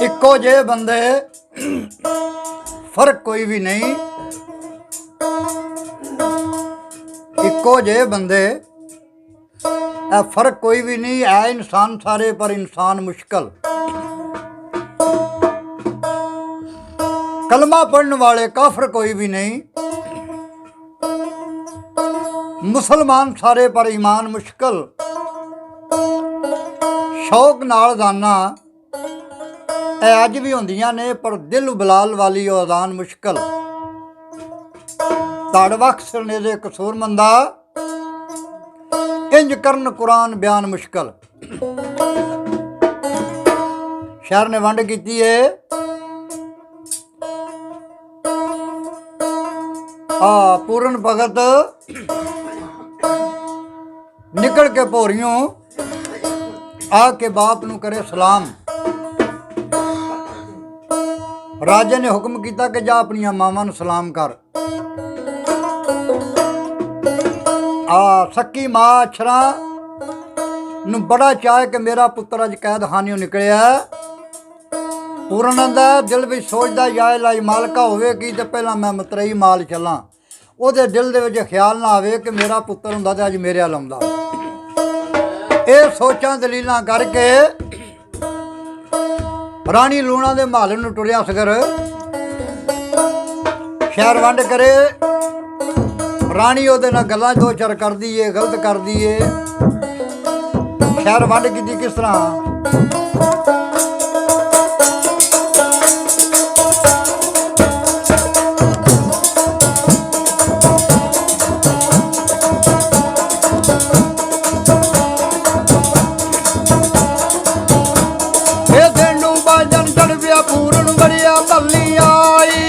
ਇੱਕੋ ਜਿਹੇ ਬੰਦੇ ਫਰਕ ਕੋਈ ਵੀ ਨਹੀਂ। ਇੱਕੋ ਜਿਹੇ ਬੰਦੇ फर्क कोई भी नहीं है। इंसान सारे पर इंसान मुश्किल। कलमा पढ़ने वाले काफिर कोई भी नहीं। मुसलमान सारे पर ईमान मुश्किल। शौक नाल दाना अज भी होंदियां ने पर दिल बिलाल वाली अजान मुश्किल। तड़ वख सिरने दे कसूर मंदा इंज करन कुरान बयान मुश्किल। शहर ने वंड की है पूरन भगत निकल के भोरियों आके बाप नू करे सलाम। राजे ने हुक्म किया कि जा अपनिया मावां नू सलाम कर। सक्की माँ अछरा नू बड़ा चाहे कि मेरा पुत्र अज कैद खानियों निकलिया। पूरन आंदा दिल भी सोचदा या लाई मालका होवेगी तो पहला मैं मतरई माल चलां। ਉਹਦੇ दिल दे विच ख्याल ना आवे कि मेरा पुत्र हुंदा ते अज मेरे अल आउंदा। ये सोचां दलीलां करके राणी लूणा दे महल नूं टुरिया सगर शहर वंड करे। राणी ਉਹਦੇ ਨਾਲ ਗੱਲਾਂ ਦੋ ਚਾਰ ਕਰਦੀ ਏ, ਗਲਤ ਕਰਦੀ ਏ। ਸ਼ਹਿਰ ਵੰਡ ਕੀਤੀ ਕਿਸ ਤਰ੍ਹਾਂ? ਇਹ ਦਿਨ ਨੂੰ ਬਾਜਣ ਚੜ੍ਹਿਆ ਪੂਰਨ ਬੜਿਆ ਭੱਲੀ ਆਈ।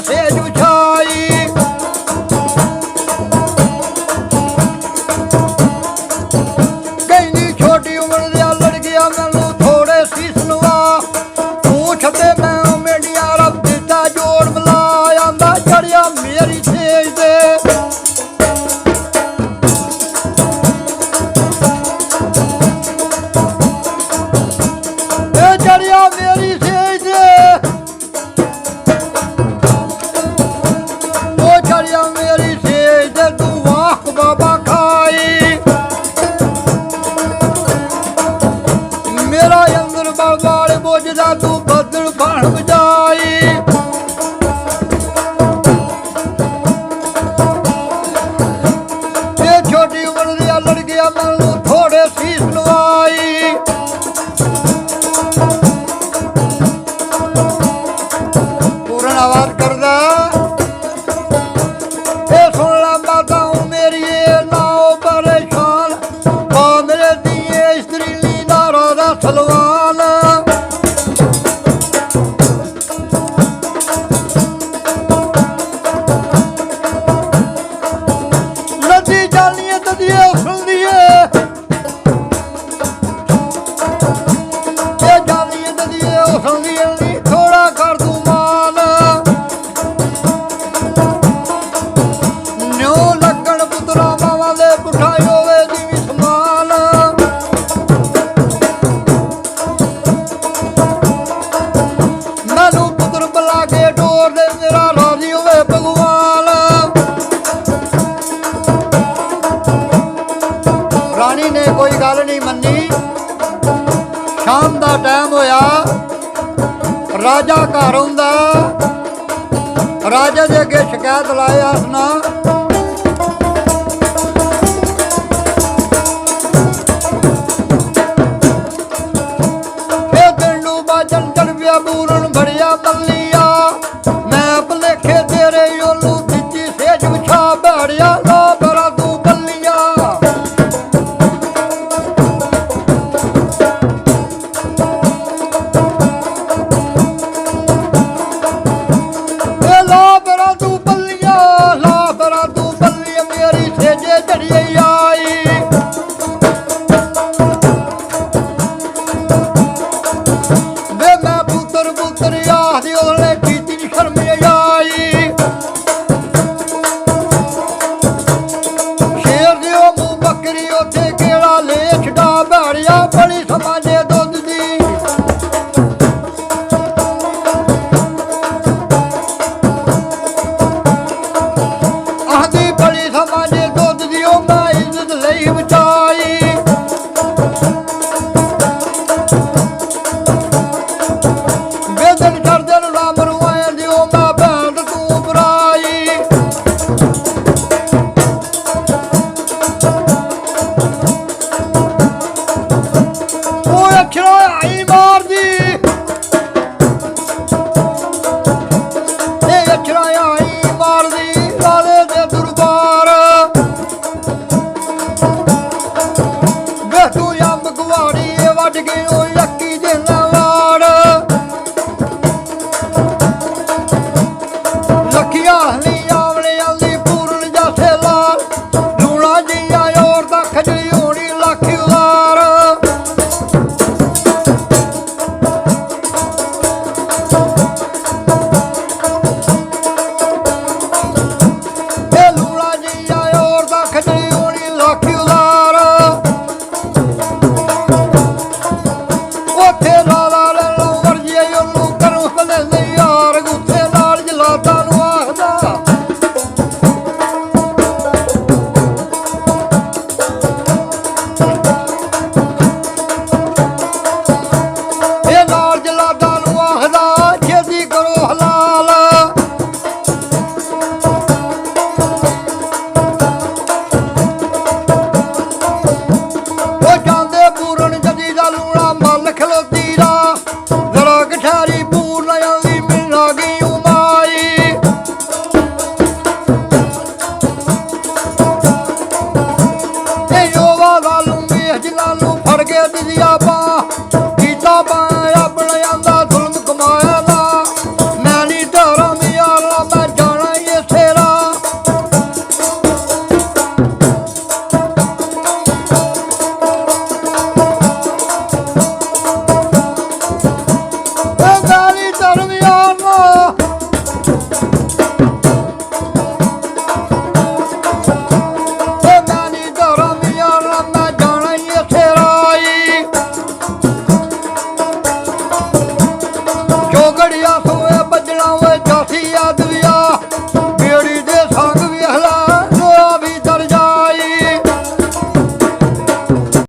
सेज बिछाई कहनी छोटी उम्र दिया लड़किया मैनू थोड़े सीस लवा। पूछ दे मैं मेडिया रब दिता जोड़ मिला आंदा चढ़िया मेरी सेज दे। चढ़िया मेरी सेज दे मेरी सेज दे तू वाह बाबा खाई। मेरा अंदर बाबाल बोझदा तू बदल बन बजाई। ये छोटी उम्र दिया लड़किया मैनू थोड़े सीस लवाई। पूरन आवाज करदा सलवान। नदी जानिए तदिए उछलदिए जानिए तदिए उछलदिए थोड़ा कर तू मान। न्यू लगन पुत्रा मावा दे पुठाई होवे जीवी समान। मैनू पुत्र बुला के डोर दे मेरा राजी होवे भगवान। राणी ने कोई गल नहीं मनी। शाम का टाइम होया राजा घर आउंदा। राजे दे अगे शिकायत लाया उसना